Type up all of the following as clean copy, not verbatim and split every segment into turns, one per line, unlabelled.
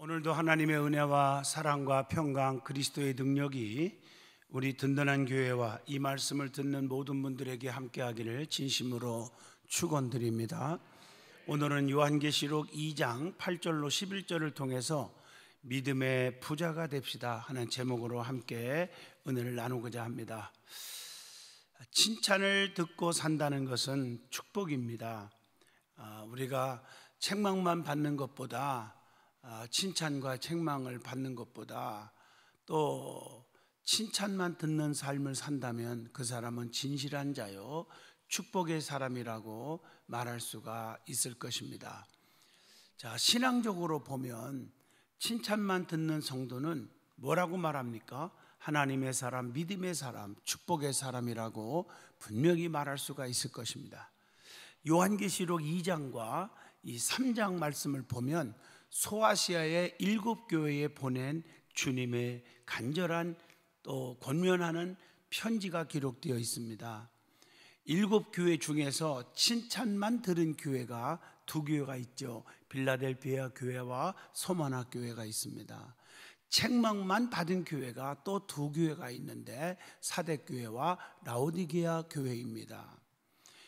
오늘도 하나님의 은혜와 사랑과 평강 그리스도의 능력이 우리 든든한 교회와 이 말씀을 듣는 모든 분들에게 함께하기를 진심으로 축원드립니다. 오늘은 요한계시록 2장 8절로 11절을 통해서 믿음의 부자가 됩시다 하는 제목으로 함께 은혜를 나누고자 합니다. 칭찬을 듣고 산다는 것은 축복입니다. 우리가 책망만 받는 것보다 칭찬과 책망을 받는 것보다 또 칭찬만 듣는 삶을 산다면 그 사람은 진실한 자요 축복의 사람이라고 말할 수가 있을 것입니다. 자, 신앙적으로 보면 칭찬만 듣는 성도는 뭐라고 말합니까? 하나님의 사람, 믿음의 사람, 축복의 사람이라고 분명히 말할 수가 있을 것입니다. 요한계시록 2장과 이 3장 말씀을 보면 소아시아의 7교회에 보낸 주님의 간절한 또 권면하는 편지가 기록되어 있습니다. 7교회 중에서 칭찬만 들은 교회가 2교회가 있죠. 빌라델피아 교회와 소마나 교회가 있습니다. 책망만 받은 교회가 또 2교회가 있는데 사대교회와 라오디게아 교회입니다.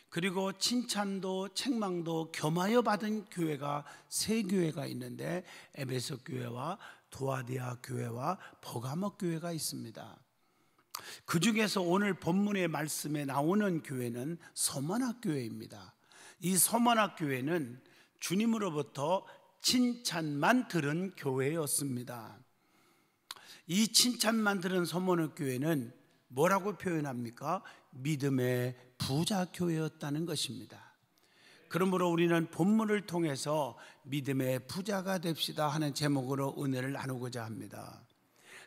그리고 칭찬도 책망도 겸하여 받은 교회가 3교회가 있는데 에베소 교회와 도아디아 교회와 버가모 교회가 있습니다. 그 중에서 오늘 본문의 말씀에 나오는 교회는 서머나 교회입니다. 이 서머나 교회는 주님으로부터 칭찬만 들은 교회였습니다. 이 칭찬만 들은 서머나 교회는 뭐라고 표현합니까? 믿음의 부자 교회였다는 것입니다. 그러므로 우리는 본문을 통해서 믿음의 부자가 됩시다 하는 제목으로 은혜를 나누고자 합니다.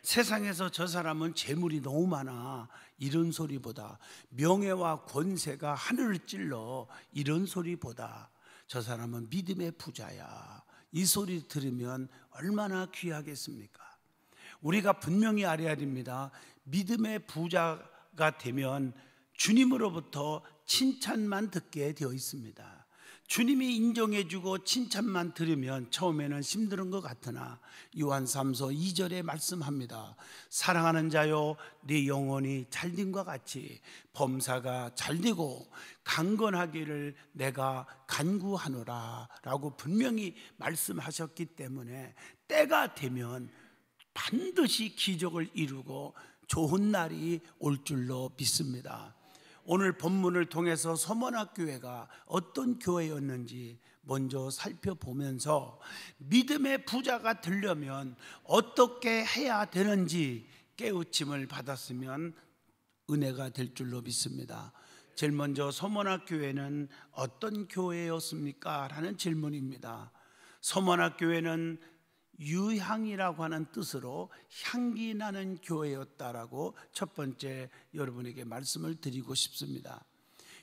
세상에서 저 사람은 재물이 너무 많아 이런 소리보다, 명예와 권세가 하늘을 찔러 이런 소리보다 저 사람은 믿음의 부자야, 이 소리 들으면 얼마나 귀하겠습니까? 우리가 분명히 알아야 됩니다. 믿음의 부자가 되면 주님으로부터 칭찬만 듣게 되어 있습니다. 주님이 인정해주고 칭찬만 들으면 처음에는 힘든 것 같으나 요한 3서 2절에 말씀합니다. 사랑하는 자여 네 영혼이 잘됨과 같이 범사가 잘되고 강건하기를 내가 간구하노라 라고 분명히 말씀하셨기 때문에 때가 되면 반드시 기적을 이루고 좋은 날이 올 줄로 믿습니다. 오늘 본문을 통해서 서머나 교회가 어떤 교회였는지 먼저 살펴보면서 믿음의 부자가 되려면 어떻게 해야 되는지 깨우침을 받았으면 은혜가 될 줄로 믿습니다. 제일 먼저 서머나 교회는 어떤 교회였습니까? 라는 질문입니다. 서머나 교회는 유향이라고 하는 뜻으로 향기 나는 교회였다라고 첫 번째 여러분에게 말씀을 드리고 싶습니다.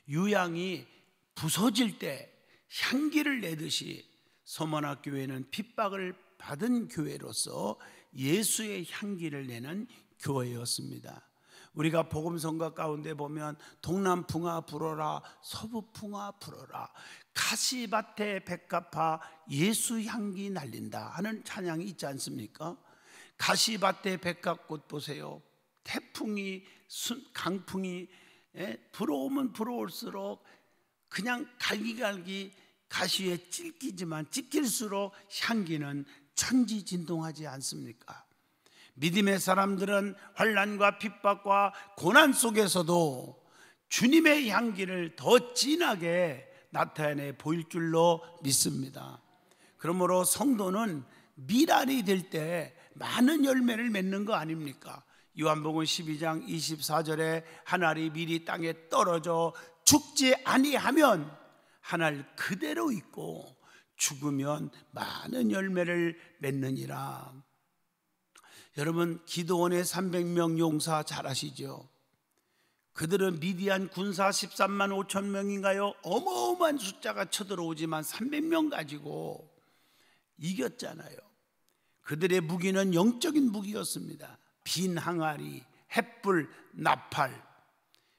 유향이 부서질 때 향기를 내듯이 서머나 교회는 핍박을 받은 교회로서 예수의 향기를 내는 교회였습니다. 우리가 복음성가 가운데 보면 동남풍아 불어라 서부풍아 불어라 가시밭에 백합화 예수 향기 날린다 하는 찬양이 있지 않습니까? 가시밭에 백합꽃 보세요. 태풍이 강풍이 불어오면 불어올수록 그냥 갈기갈기 가시에 찢기지만 찢길수록 향기는 천지진동하지 않습니까? 믿음의 사람들은 환난과 핍박과 고난 속에서도 주님의 향기를 더 진하게 나타내 보일 줄로 믿습니다. 그러므로 성도는 미랄이 될 때 많은 열매를 맺는 거 아닙니까? 요한복음 12장 24절에 한 알이 미리 땅에 떨어져 죽지 아니하면 한 알 그대로 있고 죽으면 많은 열매를 맺느니라. 여러분, 기드온의 300명 용사 잘 아시죠? 그들은 미디안 군사 13만 5천 명인가요? 어마어마한 숫자가 쳐들어오지만 300명 가지고 이겼잖아요. 그들의 무기는 영적인 무기였습니다. 빈 항아리, 횃불, 나팔.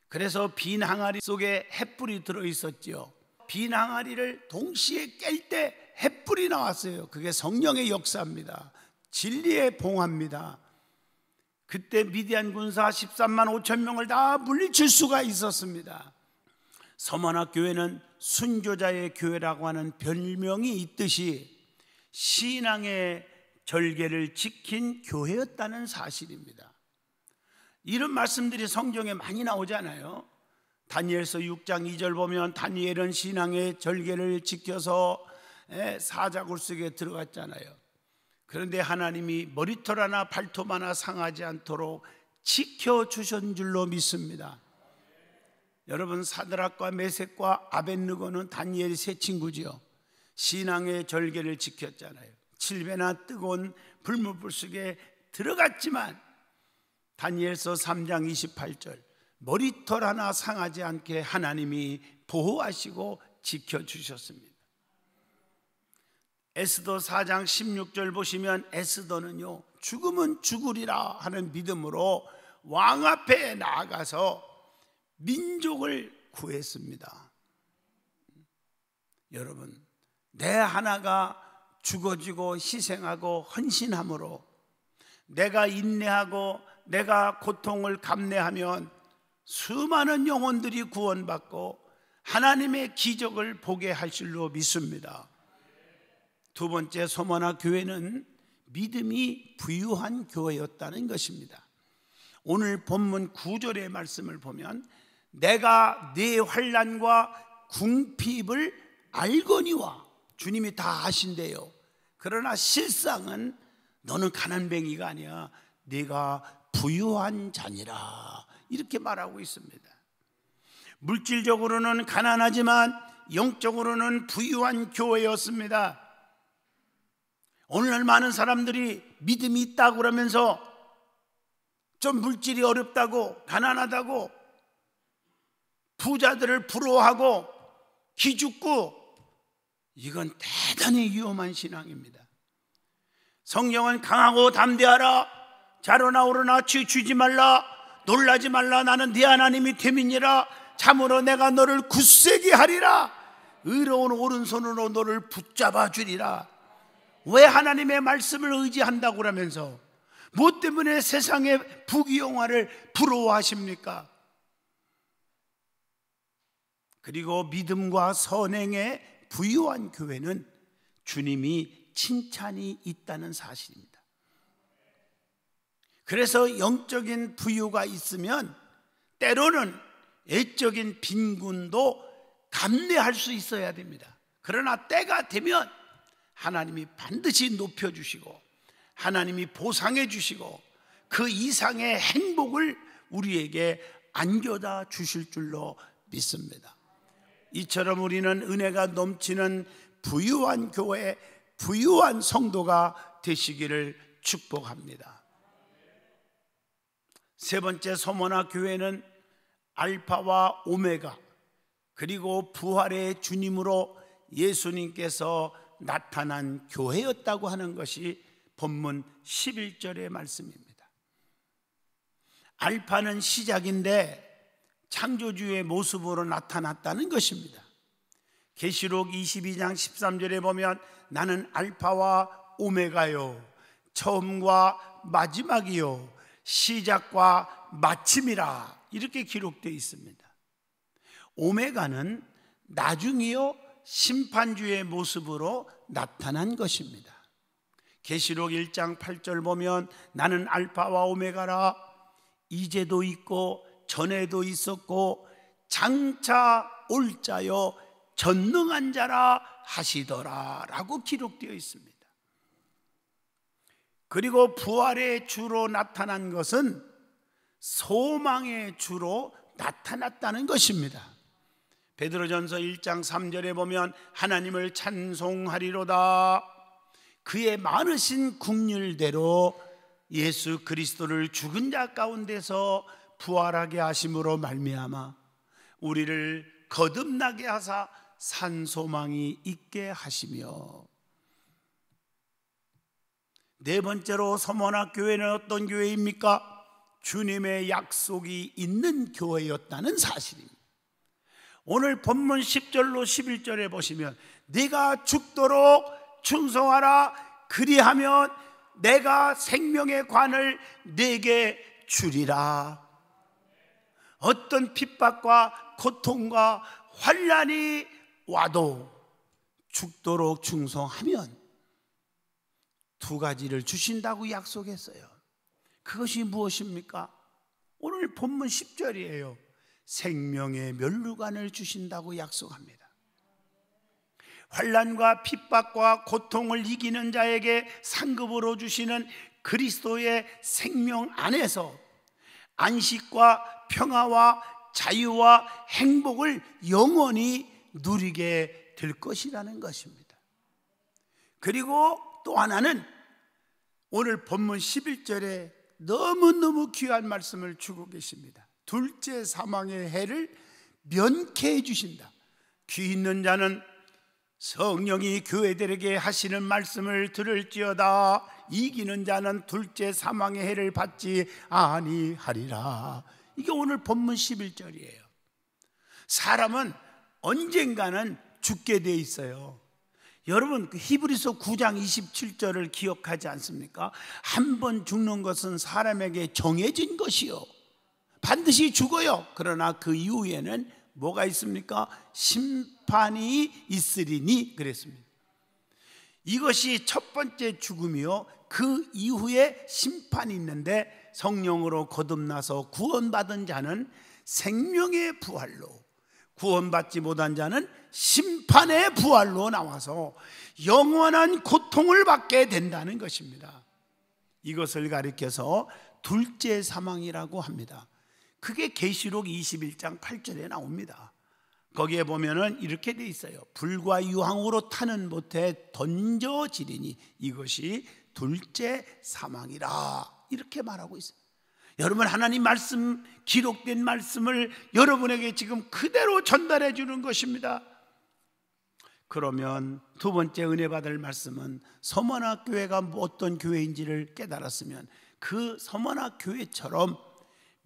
그래서 빈 항아리 속에 횃불이 들어있었죠. 빈 항아리를 동시에 깰 때 횃불이 나왔어요. 그게 성령의 역사입니다. 진리의 봉합니다. 그때 미디안 군사 13만 5천 명을 다 물리칠 수가 있었습니다. 서머나 교회는 순교자의 교회라고 하는 별명이 있듯이 신앙의 절개를 지킨 교회였다는 사실입니다. 이런 말씀들이 성경에 많이 나오잖아요. 다니엘서 6장 2절 보면 다니엘은 신앙의 절개를 지켜서 사자굴 속에 들어갔잖아요. 그런데 하나님이 머리털 하나 발톱 하나 상하지 않도록 지켜주신 줄로 믿습니다. 여러분, 사드락과 메섹과 아벳느고는 다니엘이 세 친구지요. 신앙의 절개를 지켰잖아요. 7배나 뜨거운 불문불 속에 들어갔지만 다니엘서 3장 28절 머리털 하나 상하지 않게 하나님이 보호하시고 지켜주셨습니다. 에스더 4장 16절 보시면 에스더는요, 죽으면 죽으리라 하는 믿음으로 왕 앞에 나아가서 민족을 구했습니다. 여러분, 내 하나가 죽어지고 희생하고 헌신함으로 내가 인내하고 내가 고통을 감내하면 수많은 영혼들이 구원받고 하나님의 기적을 보게 할 줄로 믿습니다. 두 번째, 서머나 교회는 믿음이 부유한 교회였다는 것입니다. 오늘 본문 9절의 말씀을 보면 내가 네 환난과 궁핍을 알거니와, 주님이 다 아신대요. 그러나 실상은 너는 가난뱅이가 아니야, 네가 부유한 자니라, 이렇게 말하고 있습니다. 물질적으로는 가난하지만 영적으로는 부유한 교회였습니다. 오늘날 많은 사람들이 믿음이 있다고 그러면서 좀 물질이 어렵다고, 가난하다고 부자들을 부러워하고 기죽고, 이건 대단히 위험한 신앙입니다. 성경은 강하고 담대하라, 자로나 오르나 취지 말라, 놀라지 말라, 나는 네 하나님이 됨이니라, 참으로 내가 너를 굳세게 하리라, 의로운 오른손으로 너를 붙잡아 주리라. 왜 하나님의 말씀을 의지한다고 그러면서 무엇 때문에 세상의 부귀영화를 부러워하십니까? 그리고 믿음과 선행에 부유한 교회는 주님이 칭찬이 있다는 사실입니다. 그래서 영적인 부유가 있으면 때로는 애적인 빈곤도 감내할 수 있어야 됩니다. 그러나 때가 되면 하나님이 반드시 높여주시고 하나님이 보상해 주시고 그 이상의 행복을 우리에게 안겨다 주실 줄로 믿습니다. 이처럼 우리는 은혜가 넘치는 부유한 교회, 부유한 성도가 되시기를 축복합니다. 세 번째, 서머나 교회는 알파와 오메가, 그리고 부활의 주님으로 예수님께서 나타난 교회였다고 하는 것이 본문 11절의 말씀입니다. 알파는 시작인데 창조주의 모습으로 나타났다는 것입니다. 계시록 22장 13절에 보면 나는 알파와 오메가요, 처음과 마지막이요, 시작과 마침이라, 이렇게 기록되어 있습니다. 오메가는 나중이요 심판주의 모습으로 나타난 것입니다. 계시록 1장 8절 보면 나는 알파와 오메가라, 이제도 있고 전에도 있었고 장차 올 자요 전능한 자라 하시더라 라고 기록되어 있습니다. 그리고 부활의 주로 나타난 것은 소망의 주로 나타났다는 것입니다. 베드로전서 1장 3절에 보면 하나님을 찬송하리로다, 그의 많으신 긍휼대로 예수 그리스도를 죽은 자 가운데서 부활하게 하심으로 말미암아 우리를 거듭나게 하사 산 소망이 있게 하시며. 네 번째로 서머나 교회는 어떤 교회입니까? 주님의 약속이 있는 교회였다는 사실입니다. 오늘 본문 10절로 11절에 보시면 네가 죽도록 충성하라. 그리하면 내가 생명의 관을 네게 주리라. 어떤 핍박과 고통과 환난이 와도 죽도록 충성하면 두 가지를 주신다고 약속했어요. 그것이 무엇입니까? 오늘 본문 10절이에요. 생명의 면류관을 주신다고 약속합니다. 환난과 핍박과 고통을 이기는 자에게 상급으로 주시는 그리스도의 생명 안에서 안식과 평화와 자유와 행복을 영원히 누리게 될 것이라는 것입니다. 그리고 또 하나는 오늘 본문 11절에 너무너무 귀한 말씀을 주고 계십니다. 둘째 사망의 해를 면케해 주신다. 귀 있는 자는 성령이 교회들에게 하시는 말씀을 들을지어다. 이기는 자는 둘째 사망의 해를 받지 아니하리라. 이게 오늘 본문 11절이에요. 사람은 언젠가는 죽게 돼 있어요. 여러분, 히브리서 9장 27절을 기억하지 않습니까? 한 번 죽는 것은 사람에게 정해진 것이요, 반드시 죽어요. 그러나 그 이후에는 뭐가 있습니까? 심판이 있으리니 그랬습니다. 이것이 첫 번째 죽음이요, 그 이후에 심판이 있는데 성령으로 거듭나서 구원받은 자는 생명의 부활로, 구원받지 못한 자는 심판의 부활로 나와서 영원한 고통을 받게 된다는 것입니다. 이것을 가리켜서 둘째 사망이라고 합니다. 그게 계시록 21장 8절에 나옵니다. 거기에 보면은 이렇게 돼 있어요. 불과 유황으로 타는 못에 던져지리니 이것이 둘째 사망이라, 이렇게 말하고 있어요. 여러분, 하나님 말씀, 기록된 말씀을 여러분에게 지금 그대로 전달해 주는 것입니다. 그러면 두 번째 은혜 받을 말씀은 서머나 교회가 어떤 교회인지를 깨달았으면 그 서머나 교회처럼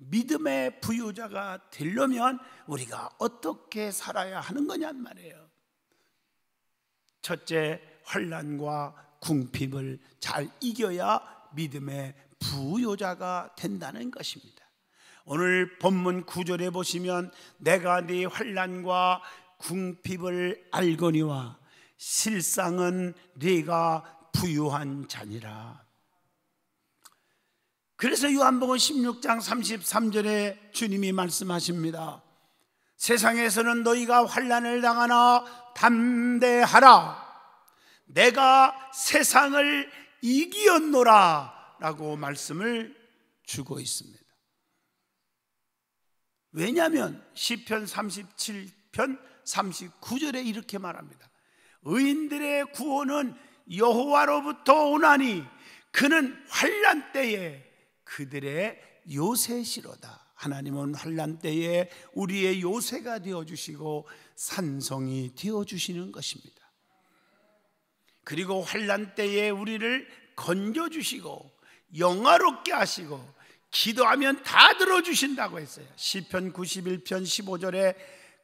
믿음의 부유자가 되려면 우리가 어떻게 살아야 하는 거냔 말이에요. 첫째, 환난과 궁핍을 잘 이겨야 믿음의 부유자가 된다는 것입니다. 오늘 본문 9절에 보시면 내가 네 환난과 궁핍을 알거니와 실상은 네가 부유한 자니라. 그래서 요한복음 16장 33절에 주님이 말씀하십니다. 세상에서는 너희가 환난을 당하나 담대하라. 내가 세상을 이기었노라 라고 말씀을 주고 있습니다. 왜냐하면 시편 37편 39절에 이렇게 말합니다. 의인들의 구원은 여호와로부터 오나니 그는 환난 때에 그들의 요새시로다. 하나님은 환난 때에 우리의 요새가 되어주시고 산성이 되어주시는 것입니다. 그리고 환난 때에 우리를 건져주시고 영화롭게 하시고 기도하면 다 들어주신다고 했어요. 시편 91편 15절에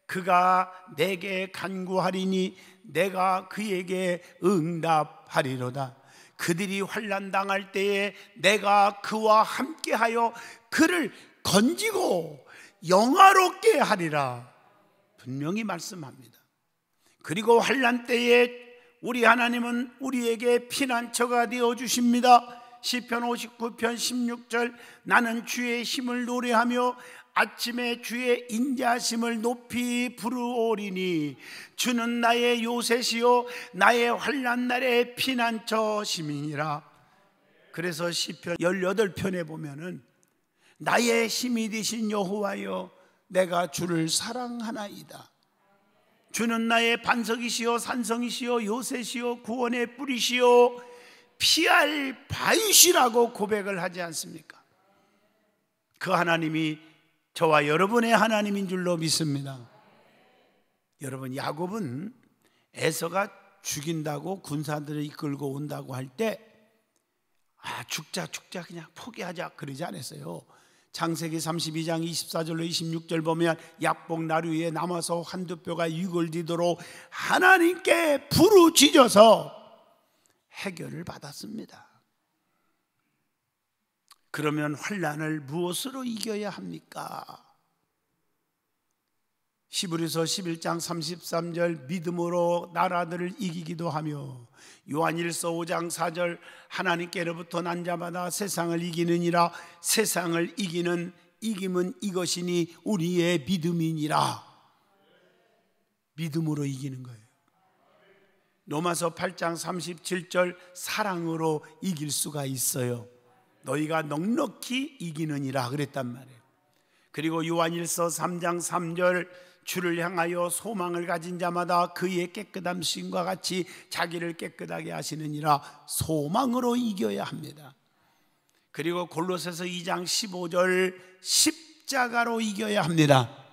그가 내게 간구하리니 내가 그에게 응답하리로다. 그들이 환난 당할 때에 내가 그와 함께하여 그를 건지고 영화롭게 하리라. 분명히 말씀합니다. 그리고 환난 때에 우리 하나님은 우리에게 피난처가 되어 주십니다. 시편 59편 16절 나는 주의 힘을 노래하며 아침에 주의 인자심을 높이 부르오리니 주는 나의 요새시요 나의 환난 날의 피난처심이니라. 그래서 시편 18편에 보면은 나의 힘이 되신 여호와여 내가 주를 사랑하나이다. 주는 나의 반석이시요 산성이시요 요새시요 구원의 뿌리시요 피할 바위시라고 고백을 하지 않습니까? 그 하나님이 저와 여러분의 하나님인 줄로 믿습니다. 여러분, 야곱은 에서가 죽인다고 군사들을 이끌고 온다고 할 때 죽자 그냥 포기하자 그러지 않았어요. 창세기 32장 24절로 26절 보면 약복 나루 위에 남아서 한두 뼈가 육을 뒤도록 하나님께 부르짖어서 해결을 받았습니다. 그러면 환난을 무엇으로 이겨야 합니까? 히브리서 11장 33절 믿음으로 나라들을 이기기도 하며, 요한일서 5장 4절 하나님께로부터 난 자마다 세상을 이기느니라. 세상을 이기는 이김은 이것이니 우리의 믿음이니라. 믿음으로 이기는 거예요. 로마서 8장 37절 사랑으로 이길 수가 있어요. 너희가 넉넉히 이기느니라 그랬단 말이에요. 그리고 요한일서 3장 3절 주를 향하여 소망을 가진 자마다 그의 깨끗함 신과 같이 자기를 깨끗하게 하시느니라. 소망으로 이겨야 합니다. 그리고 골로새서 2장 15절 십자가로 이겨야 합니다.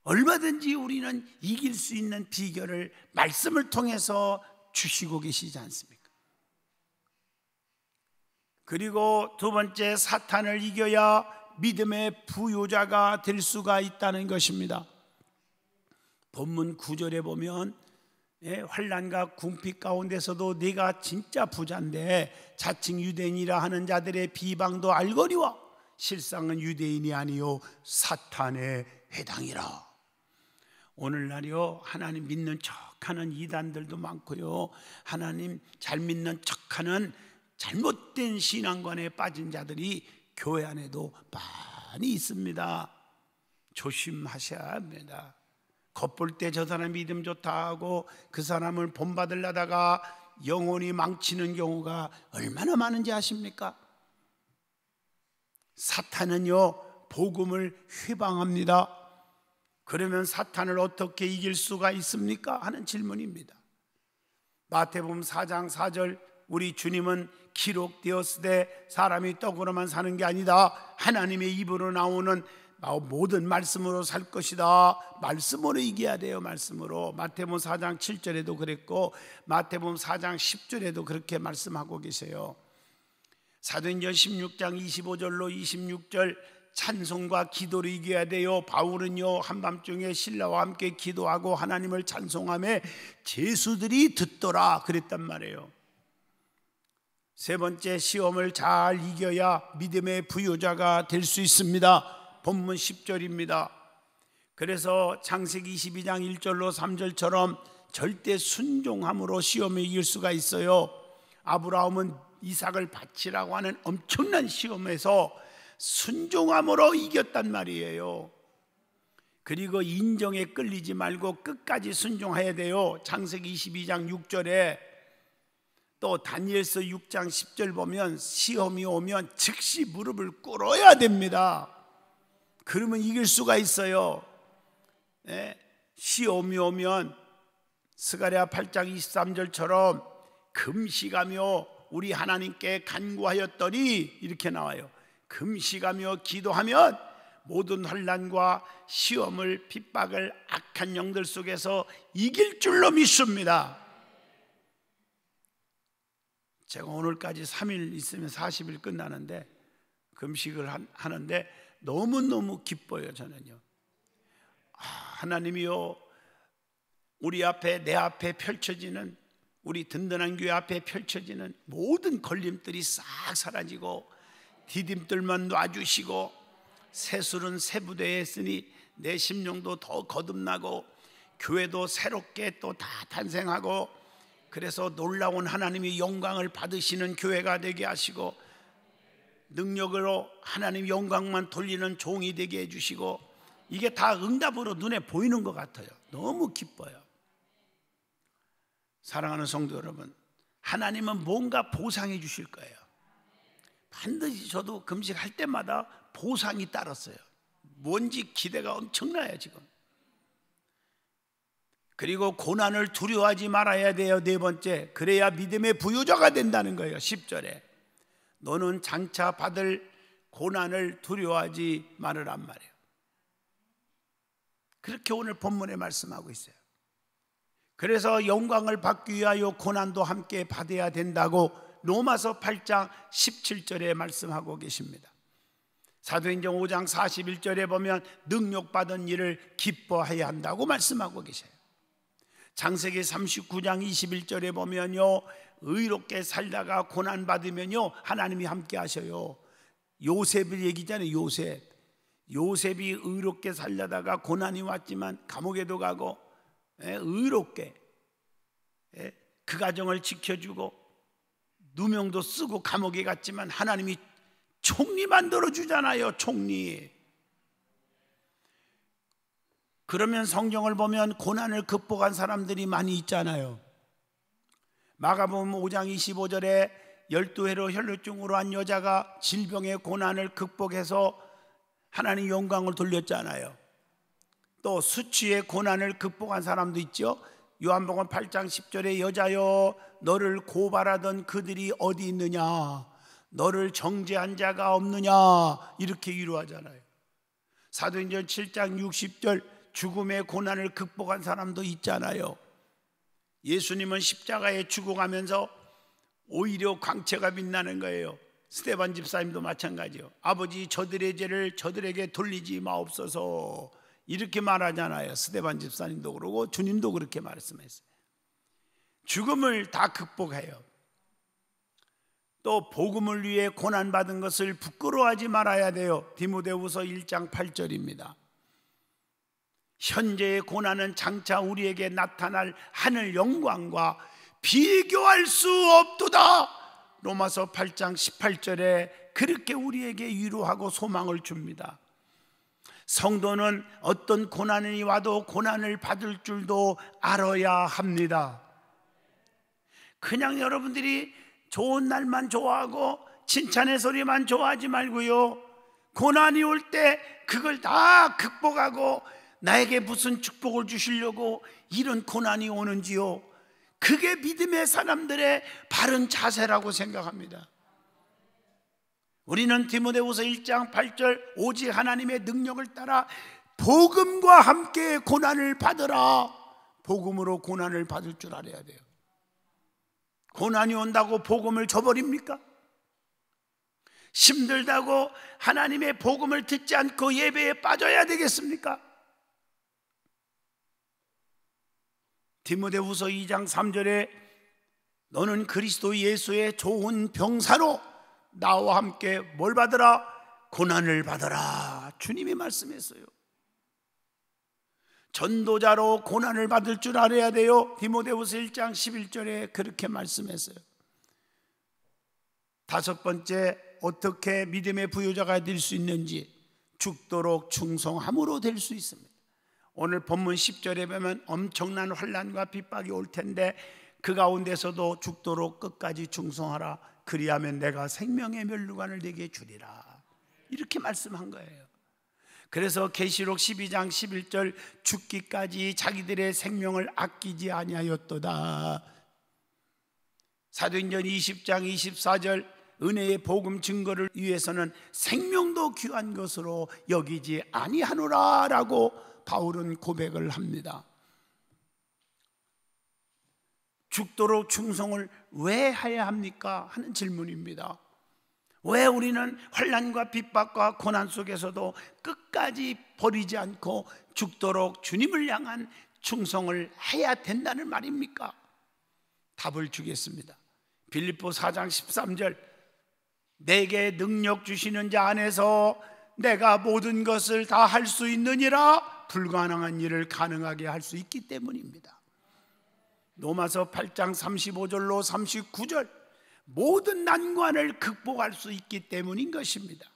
얼마든지 우리는 이길 수 있는 비결을 말씀을 통해서 주시고 계시지 않습니까? 그리고 두 번째, 사탄을 이겨야 믿음의 부요자가 될 수가 있다는 것입니다. 본문 9절에 보면 환난과 궁핍 가운데서도 네가 진짜 부자인데 자칭 유대인이라 하는 자들의 비방도 알거니와 실상은 유대인이 아니요 사탄의 회당이라. 오늘날요 하나님 믿는 척하는 이단들도 많고요, 하나님 잘 믿는 척하는 잘못된 신앙관에 빠진 자들이 교회 안에도 많이 있습니다. 조심하셔야 합니다. 겉볼 때 저 사람 믿음 좋다 하고 그 사람을 본받으려다가 영혼이 망치는 경우가 얼마나 많은지 아십니까? 사탄은요 복음을 회방합니다. 그러면 사탄을 어떻게 이길 수가 있습니까? 하는 질문입니다. 마태복음 4장 4절 우리 주님은 기록되었으되 사람이 떡으로만 사는 게 아니다, 하나님의 입으로 나오는 모든 말씀으로 살 것이다. 말씀으로 이겨야 돼요. 말씀으로. 마태복음 4장 7절에도 그랬고 마태복음 4장 10절에도 그렇게 말씀하고 계세요. 사도행전 16장 25절로 26절 찬송과 기도를 이겨야 돼요. 바울은요 한밤중에 신라와 함께 기도하고 하나님을 찬송하며 제수들이 듣더라 그랬단 말이에요. 세 번째, 시험을 잘 이겨야 믿음의 부요자가 될 수 있습니다. 본문 10절입니다. 그래서 창세기 22장 1절로 3절처럼 절대 순종함으로 시험을 이길 수가 있어요. 아브라함은 이삭을 바치라고 하는 엄청난 시험에서 순종함으로 이겼단 말이에요. 그리고 인정에 끌리지 말고 끝까지 순종해야 돼요. 창세기 22장 6절에 또 다니엘서 6장 10절 보면 시험이 오면 즉시 무릎을 꿇어야 됩니다. 그러면 이길 수가 있어요. 시험이 오면 스가랴 8장 23절처럼 금식하며 우리 하나님께 간구하였더니 이렇게 나와요. 금식하며 기도하면 모든 환난과 시험을 핍박을 악한 영들 속에서 이길 줄로 믿습니다. 제가 오늘까지 3일 있으면 40일 끝나는데 금식을 하는데 너무너무 기뻐요. 저는요 하나님이요 우리 앞에 내 앞에 펼쳐지는 우리 든든한 교회 앞에 펼쳐지는 모든 걸림들이 싹 사라지고 디딤돌만 놔주시고 새술은 새 부대에 했으니 내 심령도 더 거듭나고 교회도 새롭게 또 다 탄생하고 그래서 놀라운 하나님의 영광을 받으시는 교회가 되게 하시고 능력으로 하나님 영광만 돌리는 종이 되게 해주시고 이게 다 응답으로 눈에 보이는 것 같아요. 너무 기뻐요. 사랑하는 성도 여러분, 하나님은 뭔가 보상해 주실 거예요. 반드시 저도 금식할 때마다 보상이 따랐어요. 뭔지 기대가 엄청나요 지금. 그리고 고난을 두려워하지 말아야 돼요. 네 번째, 그래야 믿음의 부요자가 된다는 거예요. 10절에 너는 장차 받을 고난을 두려워하지 말으란 말이에요. 그렇게 오늘 본문에 말씀하고 있어요. 그래서 영광을 받기 위하여 고난도 함께 받아야 된다고 로마서 8장 17절에 말씀하고 계십니다. 사도행전 5장 41절에 보면 능력받은 일을 기뻐해야 한다고 말씀하고 계셔요. 창세기 39장 21절에 보면요, 의롭게 살다가 고난받으면요 하나님이 함께 하셔요. 요셉의 얘기잖아요. 요셉이 의롭게 살려다가 고난이 왔지만 감옥에도 가고 의롭게 그 가정을 지켜주고 누명도 쓰고 감옥에 갔지만 하나님이 총리 만들어 주잖아요. 총리. 그러면 성경을 보면 고난을 극복한 사람들이 많이 있잖아요. 마가복음 5장 25절에 12회로 혈루증으로 한 여자가 질병의 고난을 극복해서 하나님 영광을 돌렸잖아요. 또 수치의 고난을 극복한 사람도 있죠. 요한복음 8장 10절에 여자여 너를 고발하던 그들이 어디 있느냐, 너를 정죄한 자가 없느냐, 이렇게 위로하잖아요. 사도행전 7장 60절 죽음의 고난을 극복한 사람도 있잖아요. 예수님은 십자가에 죽어가면서 오히려 광채가 빛나는 거예요. 스데반 집사님도 마찬가지요. 아버지 저들의 죄를 저들에게 돌리지 마옵소서, 이렇게 말하잖아요. 스데반 집사님도 그러고 주님도 그렇게 말씀했어요. 죽음을 다 극복해요. 또 복음을 위해 고난받은 것을 부끄러워하지 말아야 돼요. 디모데후서 1장 8절입니다. 현재의 고난은 장차 우리에게 나타날 하늘 영광과 비교할 수 없도다. 로마서 8장 18절에 그렇게 우리에게 위로하고 소망을 줍니다. 성도는 어떤 고난이 와도 고난을 받을 줄도 알아야 합니다. 그냥 여러분들이 좋은 날만 좋아하고 칭찬의 소리만 좋아하지 말고요, 고난이 올 때 그걸 다 극복하고 나에게 무슨 축복을 주시려고 이런 고난이 오는지요, 그게 믿음의 사람들의 바른 자세라고 생각합니다. 우리는 디모데후서 1장 8절 오직 하나님의 능력을 따라 복음과 함께 고난을 받으라, 복음으로 고난을 받을 줄 알아야 돼요. 고난이 온다고 복음을 저버립니까? 힘들다고 하나님의 복음을 듣지 않고 예배에 빠져야 되겠습니까? 디모데후서 2장 3절에 너는 그리스도 예수의 좋은 병사로 나와 함께 뭘 받으라? 고난을 받으라, 주님이 말씀했어요. 전도자로 고난을 받을 줄 알아야 돼요. 디모데후서 1장 11절에 그렇게 말씀했어요. 다섯 번째, 어떻게 믿음의 부요자가 될 수 있는지, 죽도록 충성함으로 될 수 있습니다. 오늘 본문 10절에 보면 엄청난 환난과 핍박이 올 텐데 그 가운데서도 죽도록 끝까지 충성하라, 그리하면 내가 생명의 면류관을 내게 주리라, 이렇게 말씀한 거예요. 그래서 계시록 12장 11절 죽기까지 자기들의 생명을 아끼지 아니하였도다. 사도행전 20장 24절 은혜의 복음 증거를 위해서는 생명도 귀한 것으로 여기지 아니하노라 라고 바울은 고백을 합니다. 죽도록 충성을 왜 해야 합니까? 하는 질문입니다. 왜 우리는 환난과 핍박과 고난 속에서도 끝까지 버리지 않고 죽도록 주님을 향한 충성을 해야 된다는 말입니까? 답을 주겠습니다. 빌립보 4장 13절 내게 능력 주시는 자 안에서 내가 모든 것을 다 할 수 있느니라, 불가능한 일을 가능하게 할 수 있기 때문입니다. 로마서 8장 35절로 39절 모든 난관을 극복할 수 있기 때문인 것입니다.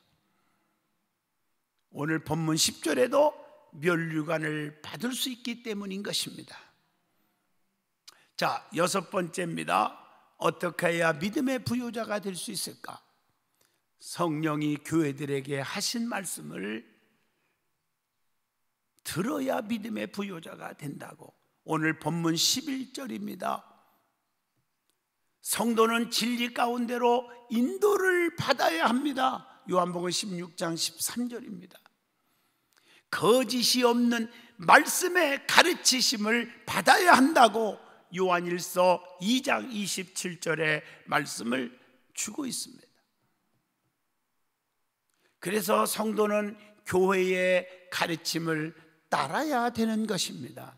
오늘 본문 10절에도 면류관을 받을 수 있기 때문인 것입니다. 자, 여섯 번째입니다. 어떻게 해야 믿음의 부요자가 될 수 있을까? 성령이 교회들에게 하신 말씀을 들어야 믿음의 부요자가 된다고. 오늘 본문 11절입니다. 성도는 진리 가운데로 인도를 받아야 합니다. 요한복음 16장 13절입니다. 거짓이 없는 말씀의 가르치심을 받아야 한다고 요한일서 2장 27절의 말씀을 주고 있습니다. 그래서 성도는 교회의 가르침을 따라야 되는 것입니다.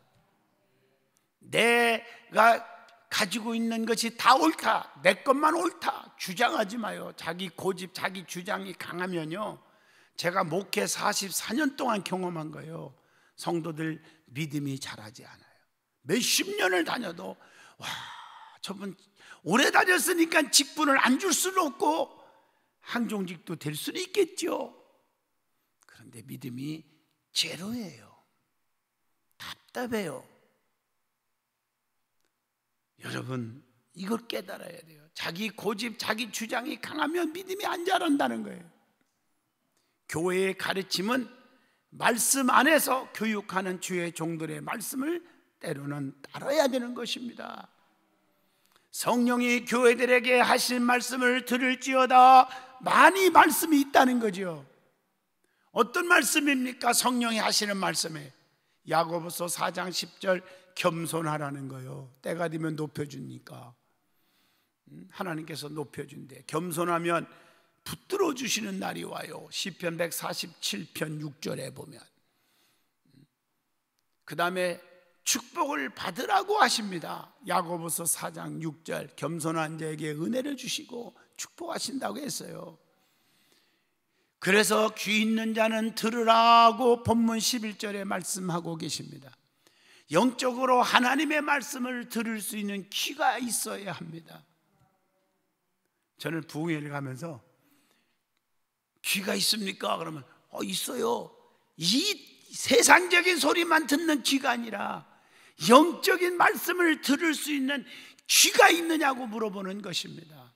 내가 가지고 있는 것이 다 옳다, 내 것만 옳다 주장하지 마요. 자기 고집, 자기 주장이 강하면요, 제가 목회 44년 동안 경험한 거예요. 성도들 믿음이 자라지 않아요. 몇십 년을 다녀도 와, 저분 오래 다녔으니까 직분을 안 줄 수는 없고 항종직도 될 수는 있겠죠. 그런데 믿음이 제로예요. 답답해요. 여러분, 이걸 깨달아야 돼요. 자기 고집, 자기 주장이 강하면 믿음이 안 자란다는 거예요. 교회의 가르침은 말씀 안에서 교육하는 주의 종들의 말씀을 때로는 따라야 되는 것입니다. 성령이 교회들에게 하신 말씀을 들을지어다 많이 말씀이 있다는 거죠. 어떤 말씀입니까? 성령이 하시는 말씀에 야고보서 4장 10절 겸손하라는 거예요. 때가 되면 높여주니까 하나님께서 높여준대. 겸손하면 붙들어 주시는 날이 와요. 시편 147편 6절에 보면 그 다음에 축복을 받으라고 하십니다. 야고보서 4장 6절 겸손한 자에게 은혜를 주시고 축복하신다고 했어요. 그래서 귀 있는 자는 들으라고 본문 11절에 말씀하고 계십니다. 영적으로 하나님의 말씀을 들을 수 있는 귀가 있어야 합니다. 저는 부흥회를 가면서 귀가 있습니까? 그러면 있어요. 이 세상적인 소리만 듣는 귀가 아니라 영적인 말씀을 들을 수 있는 귀가 있느냐고 물어보는 것입니다.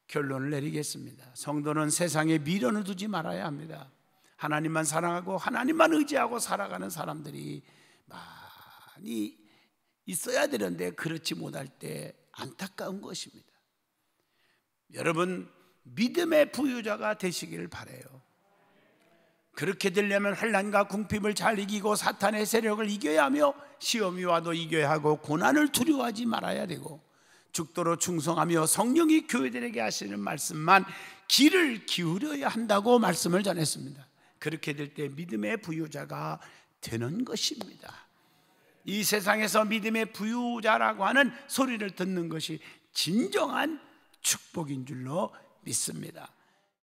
결론을 내리겠습니다. 성도는 세상에 미련을 두지 말아야 합니다. 하나님만 사랑하고 하나님만 의지하고 살아가는 사람들이 많이 있어야 되는데 그렇지 못할 때 안타까운 것입니다. 여러분, 믿음의 부유자가 되시기를 바라요. 그렇게 되려면 환난과 궁핍을 잘 이기고 사탄의 세력을 이겨야 하며 시험이 와도 이겨야 하고 고난을 두려워하지 말아야 되고 죽도록 충성하며 성령이 교회들에게 하시는 말씀만 귀를 기울여야 한다고 말씀을 전했습니다. 그렇게 될 때 믿음의 부유자가 되는 것입니다. 이 세상에서 믿음의 부유자라고 하는 소리를 듣는 것이 진정한 축복인 줄로 믿습니다.